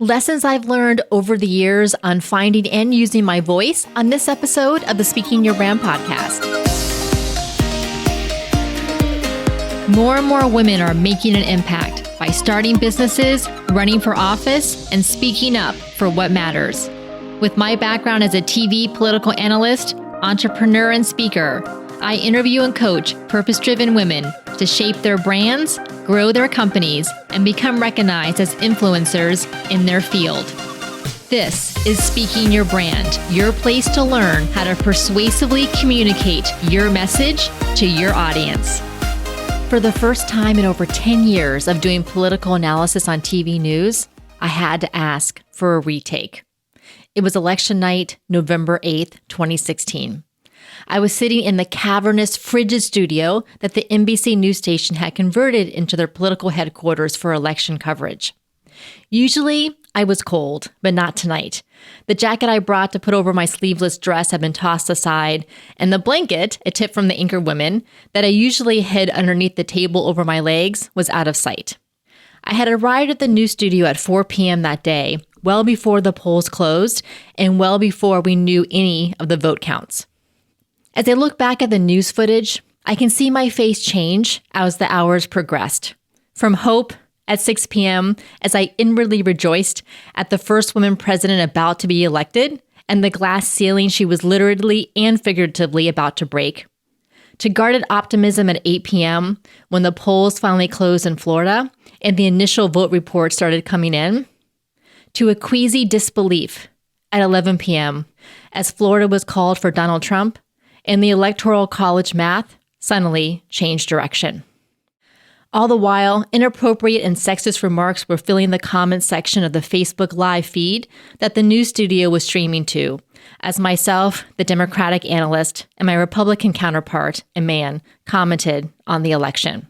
Lessons I've learned over the years on finding and using my voice on this episode of the Speaking Your Brand podcast. More and more women are making an impact by starting businesses, running for office, and speaking up for what matters. With my background as a TV political analyst, entrepreneur, and speaker, I interview and coach purpose-driven women to shape their brands, grow their companies, and become recognized as influencers in their field. This is Speaking Your Brand, your place to learn how to persuasively communicate your message to your audience. For the first time in over 10 years of doing political analysis on TV news, I had to ask for a retake. It was election night, November 8th, 2016. I was sitting in the cavernous, frigid studio that the NBC news station had converted into their political headquarters for election coverage. Usually, I was cold, but not tonight. The jacket I brought to put over my sleeveless dress had been tossed aside, and the blanket, a tip from the anchor women, that I usually hid underneath the table over my legs was out of sight. I had arrived at the news studio at 4 p.m. that day, well before the polls closed, and well before we knew any of the vote counts. As I look back at the news footage, I can see my face change as the hours progressed. From hope at 6 p.m. as I inwardly rejoiced at the first woman president about to be elected and the glass ceiling she was literally and figuratively about to break, to guarded optimism at 8 p.m. when the polls finally closed in Florida and the initial vote reports started coming in, to a queasy disbelief at 11 p.m. as Florida was called for Donald Trump and the Electoral College math suddenly changed direction. All the while, inappropriate and sexist remarks were filling the comments section of the Facebook Live feed that the news studio was streaming to, as myself, the Democratic analyst, and my Republican counterpart, a man, commented on the election.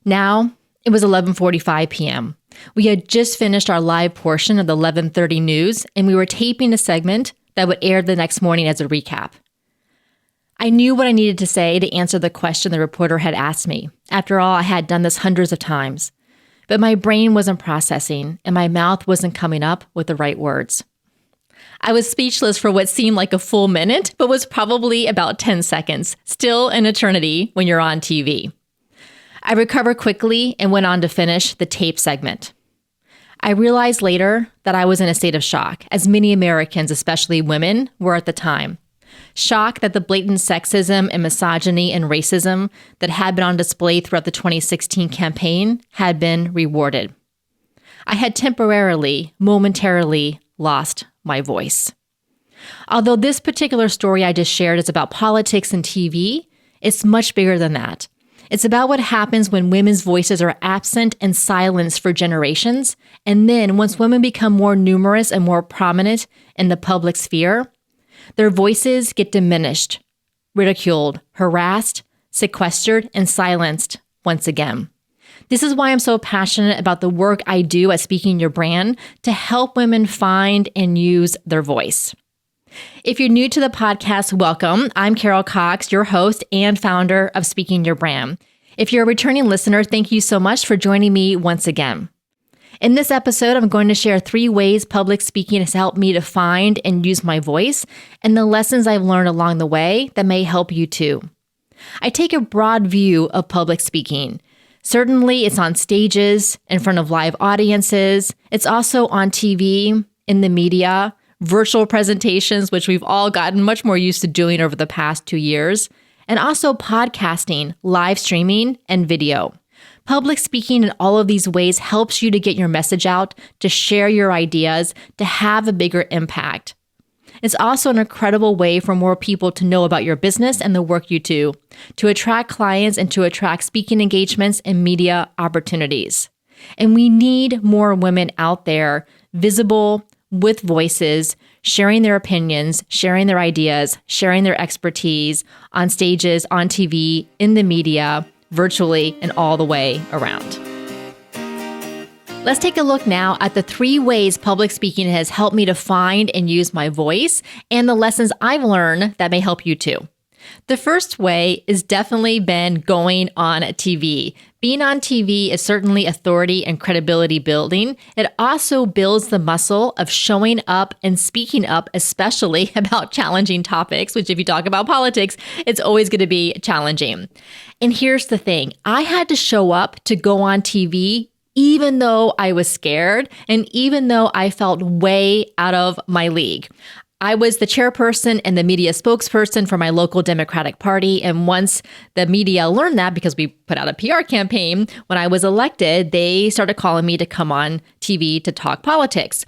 Now, it was 11:45 p.m. We had just finished our live portion of the 11:30 news, and we were taping a segment that would air the next morning as a recap. I knew what I needed to say to answer the question the reporter had asked me. After all, I had done this hundreds of times. But my brain wasn't processing, and my mouth wasn't coming up with the right words. I was speechless for what seemed like a full minute, but was probably about 10 seconds, still an eternity when you're on TV. I recovered quickly and went on to finish the tape segment. I realized later that I was in a state of shock, as many Americans, especially women, were at the time. Shock that the blatant sexism and misogyny and racism that had been on display throughout the 2016 campaign had been rewarded. I had momentarily lost my voice. Although this particular story I just shared is about politics and TV, it's much bigger than that. It's about what happens when women's voices are absent and silenced for generations, and then once women become more numerous and more prominent in the public sphere, their voices get diminished, ridiculed, harassed, sequestered, and silenced once again. This is why I'm so passionate about the work I do at Speaking Your Brand to help women find and use their voice. If you're new to the podcast, welcome. I'm Carol Cox, your host and founder of Speaking Your Brand. If you're a returning listener, thank you so much for joining me once again. In this episode, I'm going to share 3 ways public speaking has helped me to find and use my voice and the lessons I've learned along the way that may help you too. I take a broad view of public speaking. Certainly, it's on stages, in front of live audiences. It's also on TV, in the media, virtual presentations, which we've all gotten much more used to doing over the past 2 years, and also podcasting, live streaming, and video. Public speaking in all of these ways helps you to get your message out, to share your ideas, to have a bigger impact. It's also an incredible way for more people to know about your business and the work you do, to attract clients and to attract speaking engagements and media opportunities. And we need more women out there, visible, with voices, sharing their opinions, sharing their ideas, sharing their expertise on stages, on TV, in the media, virtually, and all the way around. Let's take a look now at the 3 ways public speaking has helped me to find and use my voice and the lessons I've learned that may help you too. The first way has definitely been going on TV, Being on TV is certainly authority and credibility building. It also builds the muscle of showing up and speaking up, especially about challenging topics, which if you talk about politics, it's always going to be challenging. And here's the thing. I had to show up to go on TV even though I was scared and even though I felt way out of my league. I was the chairperson and the media spokesperson for my local Democratic Party. And once the media learned that, because we put out a PR campaign, when I was elected, they started calling me to come on TV to talk politics.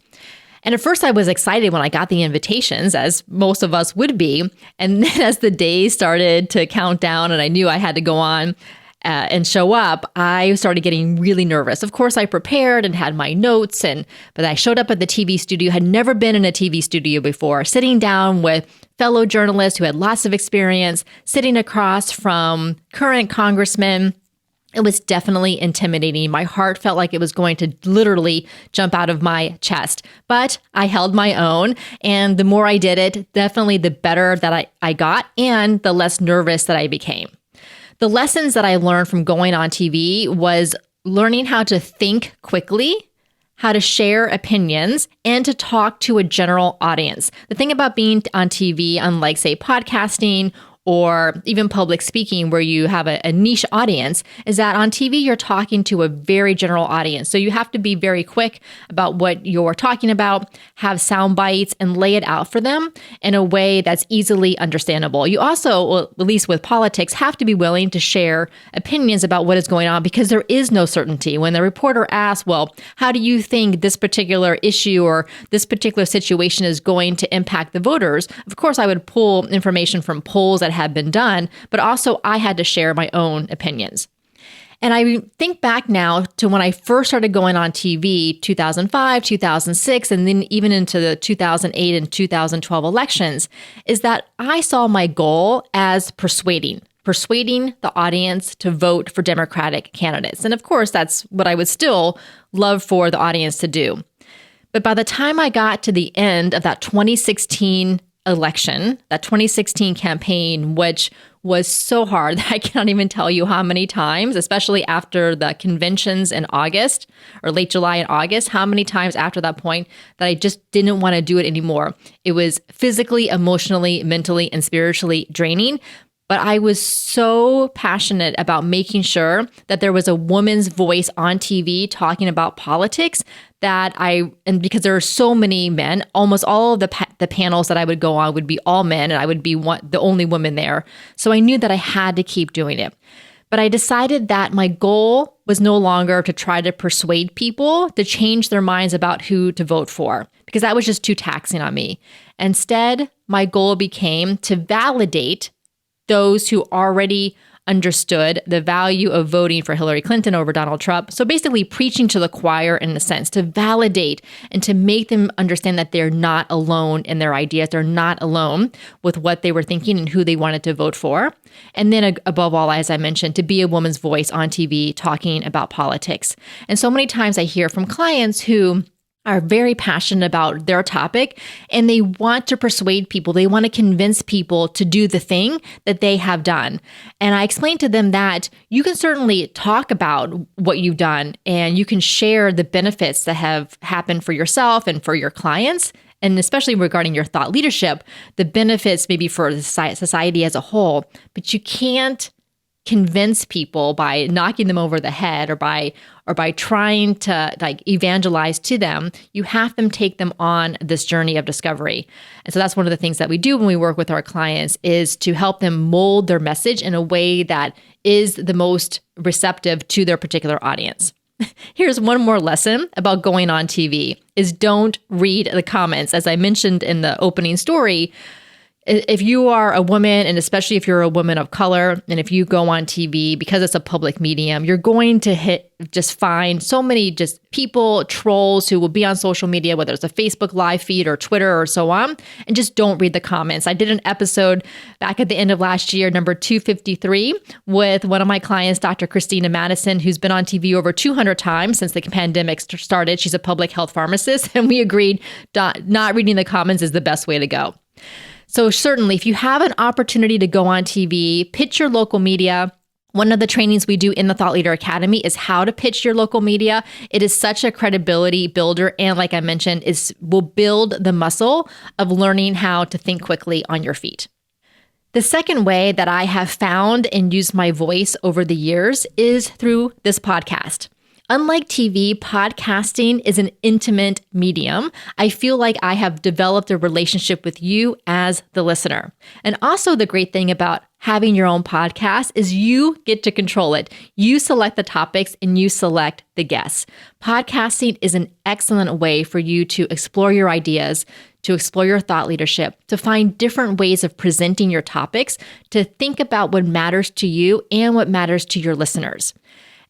And at first I was excited when I got the invitations, as most of us would be. And then as the days started to count down and I knew I had to go on and show up, I started getting really nervous. Of course, I prepared and had my notes, but I showed up at the TV studio, had never been in a TV studio before, sitting down with fellow journalists who had lots of experience, sitting across from current congressmen. It was definitely intimidating. My heart felt like it was going to literally jump out of my chest, but I held my own. And the more I did it, definitely the better that I got and the less nervous that I became. The lessons that I learned from going on TV was learning how to think quickly, how to share opinions, and to talk to a general audience. The thing about being on TV, unlike, say, podcasting or even public speaking where you have a niche audience, is that on TV, you're talking to a very general audience. So you have to be very quick about what you're talking about, have sound bites, and lay it out for them in a way that's easily understandable. You also, well, at least with politics, have to be willing to share opinions about what is going on because there is no certainty. When the reporter asks, well, how do you think this particular issue or this particular situation is going to impact the voters? Of course, I would pull information from polls that had been done, but also I had to share my own opinions. And I think back now to when I first started going on TV, 2005, 2006, and then even into the 2008 and 2012 elections, is that I saw my goal as persuading the audience to vote for Democratic candidates. And of course, that's what I would still love for the audience to do. But by the time I got to the end of that 2016 election, that 2016 campaign, which was so hard that I cannot even tell you how many times, especially after the conventions in August or late July and August, how many times after that point that I just didn't want to do it anymore. It was physically, emotionally, mentally, and spiritually draining. But I was so passionate about making sure that there was a woman's voice on TV talking about politics and because there are so many men, almost all of the panels that I would go on would be all men, and I would be the only woman there. So I knew that I had to keep doing it. But I decided that my goal was no longer to try to persuade people to change their minds about who to vote for, because that was just too taxing on me. Instead, my goal became to validate those who already understood the value of voting for Hillary Clinton over Donald Trump. So basically preaching to the choir in a sense, to validate and to make them understand that they're not alone in their ideas. They're not alone with what they were thinking and who they wanted to vote for. And then above all, as I mentioned, to be a woman's voice on TV talking about politics. And so many times I hear from clients who are very passionate about their topic and they want to persuade people. They want to convince people to do the thing that they have done. And I explained to them that you can certainly talk about what you've done and you can share the benefits that have happened for yourself and for your clients. And especially regarding your thought leadership, the benefits maybe for the society as a whole, but you can't convince people by knocking them over the head or by trying to evangelize to them. You have them take them on this journey of discovery. And so that's one of the things that we do when we work with our clients is to help them mold their message in a way that is the most receptive to their particular audience. Here's one more lesson about going on TV is don't read the comments. As I mentioned in the opening story, if you are a woman, and especially if you're a woman of color, and if you go on TV, because it's a public medium, you're going to find so many just people, trolls who will be on social media, whether it's a Facebook live feed or Twitter or so on, and just don't read the comments. I did an episode back at the end of last year, number 253, with one of my clients, Dr. Christina Madison, who's been on TV over 200 times since the pandemic started. She's a public health pharmacist, and we agreed not reading the comments is the best way to go. So certainly, if you have an opportunity to go on TV, pitch your local media, One of the trainings we do in the Thought Leader Academy is how to pitch your local media. It is such a credibility builder. And like I mentioned, will build the muscle of learning how to think quickly on your feet. The second way that I have found and used my voice over the years is through this podcast. Unlike TV, podcasting is an intimate medium. I feel like I have developed a relationship with you as the listener. And also the great thing about having your own podcast is you get to control it. You select the topics and you select the guests. Podcasting is an excellent way for you to explore your ideas, to explore your thought leadership, to find different ways of presenting your topics, to think about what matters to you and what matters to your listeners.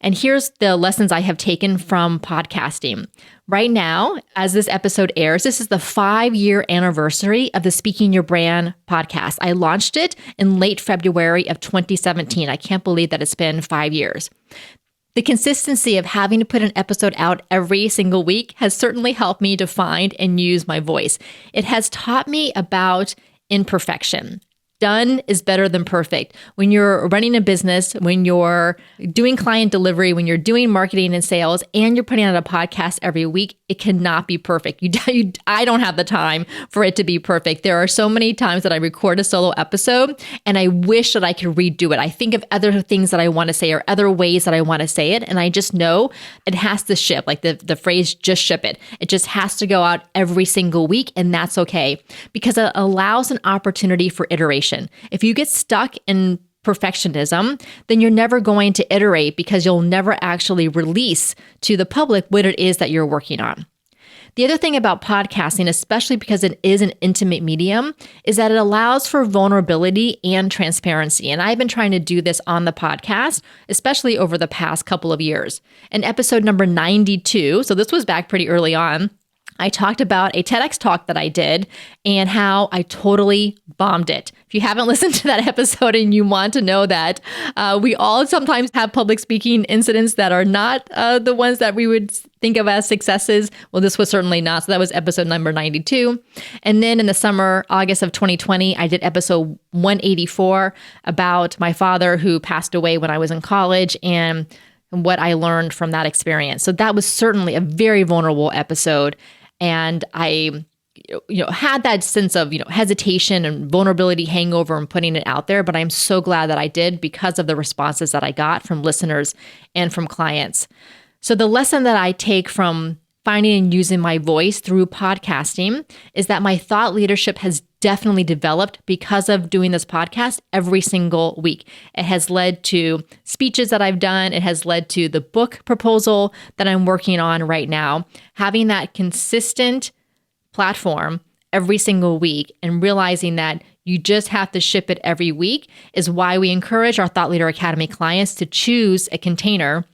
And here's the lessons I have taken from podcasting. Right now, as this episode airs, this is the 5-year anniversary of the Speaking Your Brand podcast. I launched it in late February of 2017. I can't believe that it's been 5 years. The consistency of having to put an episode out every single week has certainly helped me to find and use my voice. It has taught me about imperfection. Done is better than perfect. When you're running a business, when you're doing client delivery, when you're doing marketing and sales, and you're putting out a podcast every week, it cannot be perfect. I don't have the time for it to be perfect. There are so many times that I record a solo episode and I wish that I could redo it. I think of other things that I want to say or other ways that I want to say it. And I just know it has to ship, like the phrase, just ship it. It just has to go out every single week. And that's okay because it allows an opportunity for iteration. If you get stuck in perfectionism, then you're never going to iterate because you'll never actually release to the public what it is that you're working on. The other thing about podcasting, especially because it is an intimate medium, is that it allows for vulnerability and transparency. And I've been trying to do this on the podcast, especially over the past couple of years. In episode number 92, so this was back pretty early on, I talked about a TEDx talk that I did and how I totally bombed it. If you haven't listened to that episode and you want to know that, we all sometimes have public speaking incidents that are not the ones that we would think of as successes. Well, this was certainly not. So that was episode number 92. And then in the summer, August of 2020, I did episode 184 about my father who passed away when I was in college and what I learned from that experience. So that was certainly a very vulnerable episode. And I, had that sense of, hesitation and vulnerability hangover and putting it out there. But I'm so glad that I did because of the responses that I got from listeners and from clients. So the lesson that I take from finding and using my voice through podcasting is that my thought leadership has definitely developed because of doing this podcast every single week. It has led to speeches that I've done. It has led to the book proposal that I'm working on right now. Having that consistent platform every single week and realizing that you just have to ship it every week is why we encourage our Thought Leader Academy clients to choose a container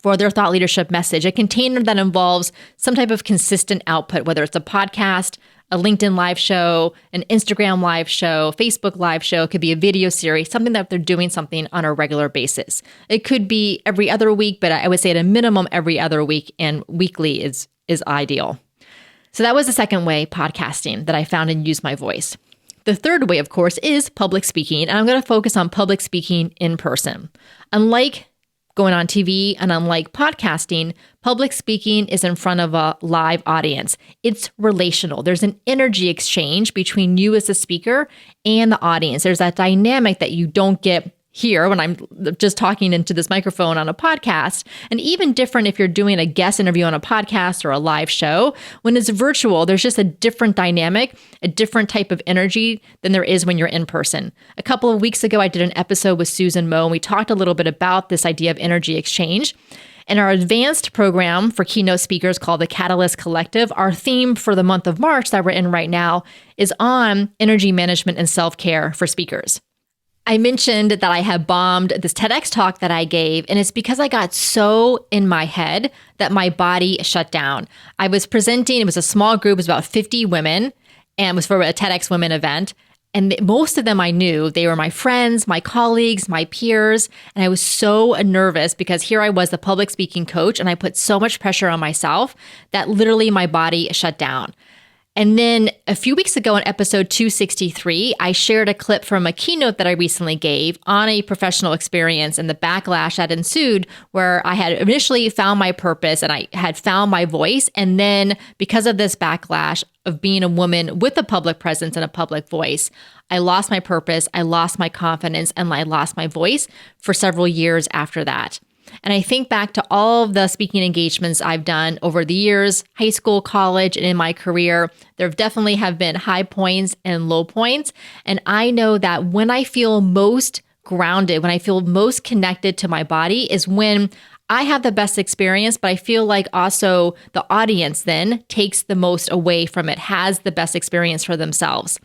for their thought leadership message, a container that involves some type of consistent output, whether it's a podcast, a LinkedIn live show, an Instagram live show, Facebook live show. It could be a video series, something that they're doing something on a regular basis. It could be every other week, but I would say at a minimum every other week, and weekly is ideal. So that was the second way, podcasting, that I found and used my voice. The third way, of course, is public speaking, and I'm going to focus on public speaking in person. Unlike going on TV and unlike podcasting, public speaking is in front of a live audience. It's relational. There's an energy exchange between you as a speaker and the audience. There's that dynamic that you don't get here when I'm just talking into this microphone on a podcast, and even different if you're doing a guest interview on a podcast or a live show. When it's virtual, there's just a different dynamic, a different type of energy than there is when you're in person. A couple of weeks ago, I did an episode with Susan Moe, and we talked a little bit about this idea of energy exchange. In our advanced program for keynote speakers called the Catalyst Collective, our theme for the month of March that we're in right now is on energy management and self-care for speakers. I mentioned that I had bombed this TEDx talk that I gave, and it's because I got so in my head that my body shut down. I was presenting, it was a small group, it was about 50 women, and it was for a TEDx Women event. And most of them I knew. They were my friends, my colleagues, my peers. And I was so nervous because here I was, the public speaking coach, and I put so much pressure on myself that literally my body shut down. And then a few weeks ago in episode 263, I shared a clip from a keynote that I recently gave on a professional experience and the backlash that ensued, where I had initially found my purpose and I had found my voice. And then because of this backlash of being a woman with a public presence and a public voice, I lost my purpose, I lost my confidence, and I lost my voice for several years after that. And I think back to all of the speaking engagements I've done over the years, high school, college, and in my career. There definitely have been high points and low points. And I know that when I feel most grounded, when I feel most connected to my body is when I have the best experience, but I feel like also the audience then takes the most away from it, has the best experience for themselves.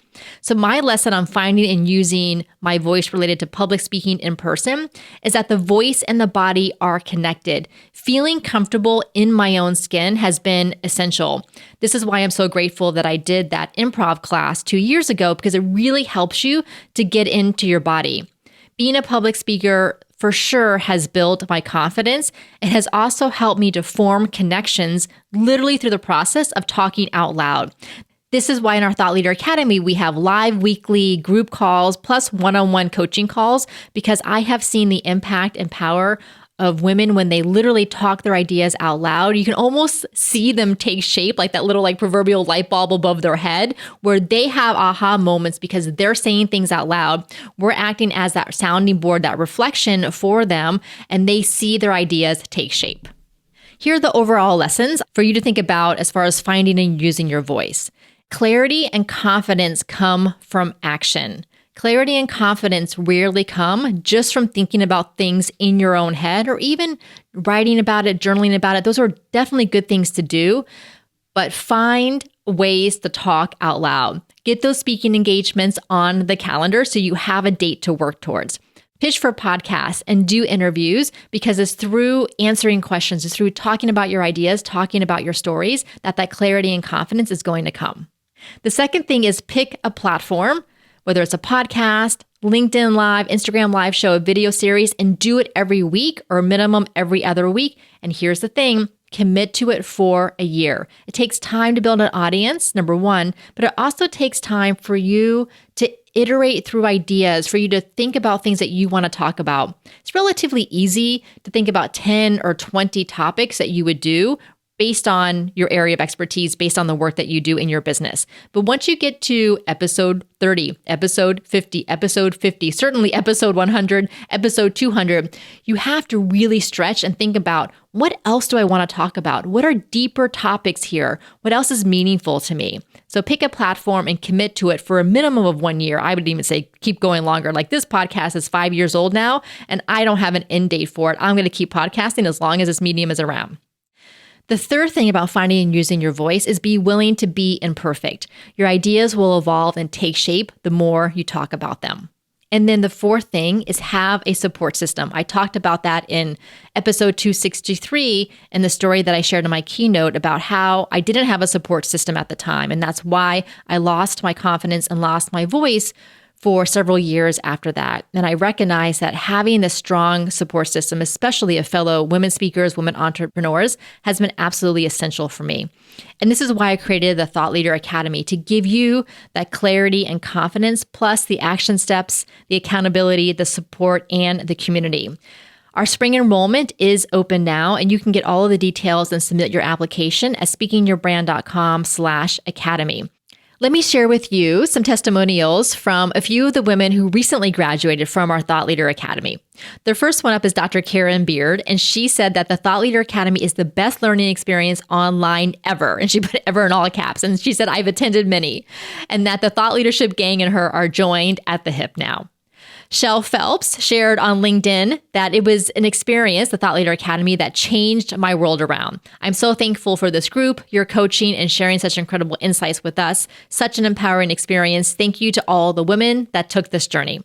So my lesson on finding and using my voice related to public speaking in person is that the voice and the body are connected. Feeling comfortable in my own skin has been essential. This is why I'm so grateful that I did that improv class 2 years ago, because it really helps you to get into your body. Being a public speaker for sure has built my confidence. It has also helped me to form connections literally through the process of talking out loud. This is why in our Thought Leader Academy, we have live weekly group calls plus one-on-one coaching calls, because I have seen the impact and power of women when they literally talk their ideas out loud. You can almost see them take shape, like that little proverbial light bulb above their head, where they have aha moments because they're saying things out loud. We're acting as that sounding board, that reflection for them, and they see their ideas take shape. Here are the overall lessons for you to think about as far as finding and using your voice. Clarity and confidence come from action. Clarity and confidence rarely come just from thinking about things in your own head or even writing about it, journaling about it. Those are definitely good things to do, but find ways to talk out loud. Get those speaking engagements on the calendar so you have a date to work towards. Pitch for podcasts and do interviews, because it's through answering questions, it's through talking about your ideas, talking about your stories, that clarity and confidence is going to come. The second thing is pick a platform, whether it's a podcast, LinkedIn Live, Instagram Live show, a video series, and do it every week or minimum every other week. And here's the thing, commit to it for a year. It takes time to build an audience, number one, but it also takes time for you to iterate through ideas, for you to think about things that you want to talk about. It's relatively easy to think about 10 or 20 topics that you would do based on your area of expertise, based on the work that you do in your business. But once you get to episode 30, episode 50, certainly episode 100, episode 200, you have to really stretch and think about, what else do I want to talk about? What are deeper topics here? What else is meaningful to me? So pick a platform and commit to it for a minimum of 1 year. I would even say keep going longer. Like this podcast is 5 years old now, and I don't have an end date for it. I'm going to keep podcasting as long as this medium is around. The third thing about finding and using your voice is be willing to be imperfect. Your ideas will evolve and take shape the more you talk about them. And then the fourth thing is have a support system. I talked about that in episode 263 in the story that I shared in my keynote about how I didn't have a support system at the time. And that's why I lost my confidence and lost my voice for several years after that. And I recognize that having a strong support system, especially of fellow women speakers, women entrepreneurs, has been absolutely essential for me. And this is why I created the Thought Leader Academy, to give you that clarity and confidence, plus the action steps, the accountability, the support, and the community. Our spring enrollment is open now, and you can get all of the details and submit your application at speakingyourbrand.com/academy. Let me share with you some testimonials from a few of the women who recently graduated from our Thought Leader Academy. The first one up is Dr. Karen Beard, and she said that the Thought Leader Academy is the best learning experience online ever. And she put ever in all caps. And she said, I've attended many, and that the Thought Leadership gang and her are joined at the hip now. Shell Phelps shared on LinkedIn that it was an experience, the Thought Leader Academy, that changed my world around. I'm so thankful for this group, your coaching, and sharing such incredible insights with us. Such an empowering experience. Thank you to all the women that took this journey.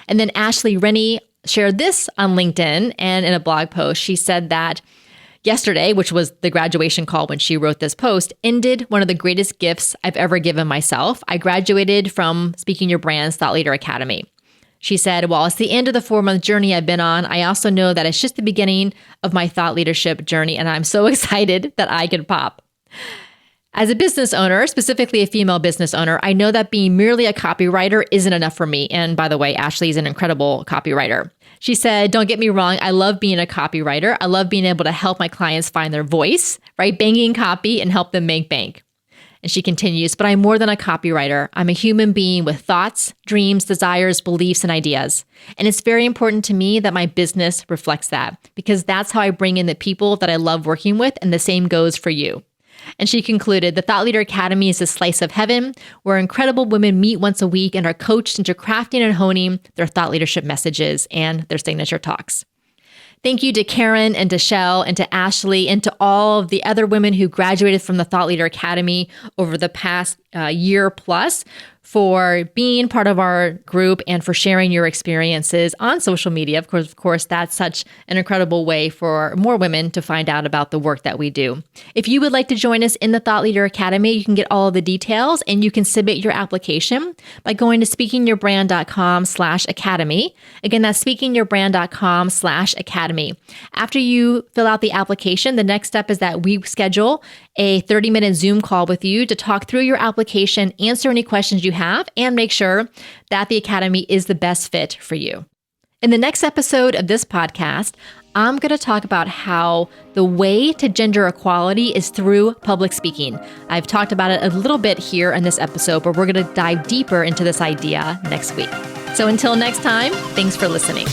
And then Ashley Rennie shared this on LinkedIn and in a blog post. She said that yesterday, which was the graduation call when she wrote this post, ended one of the greatest gifts I've ever given myself. I graduated from Speaking Your Brand's Thought Leader Academy. She said, while it's the end of the 4-month journey I've been on, I also know that it's just the beginning of my thought leadership journey, and I'm so excited that I can pop. As a business owner, specifically a female business owner, I know that being merely a copywriter isn't enough for me. And by the way, Ashley is an incredible copywriter. She said, don't get me wrong, I love being a copywriter. I love being able to help my clients find their voice, right? Banging copy and help them make bank. And she continues, but I'm more than a copywriter. I'm a human being with thoughts, dreams, desires, beliefs, and ideas. And it's very important to me that my business reflects that because that's how I bring in the people that I love working with, and the same goes for you. And she concluded, the Thought Leader Academy is a slice of heaven where incredible women meet once a week and are coached into crafting and honing their thought leadership messages and their signature talks. Thank you to Karen and to Shell and to Ashley and to all of the other women who graduated from the Thought Leader Academy over the past year plus for being part of our group and for sharing your experiences on social media. Of course, that's such an incredible way for more women to find out about the work that we do. If you would like to join us in the Thought Leader Academy, you can get all of the details and you can submit your application by going to speakingyourbrand.com/academy. Again, that's speakingyourbrand.com/academy. After you fill out the application, the next step is that we schedule a 30-minute Zoom call with you to talk through your application, answer any questions you have, and make sure that the Academy is the best fit for you. In the next episode of this podcast, I'm going to talk about how the way to gender equality is through public speaking. I've talked about it a little bit here in this episode, but we're going to dive deeper into this idea next week. So until next time, thanks for listening.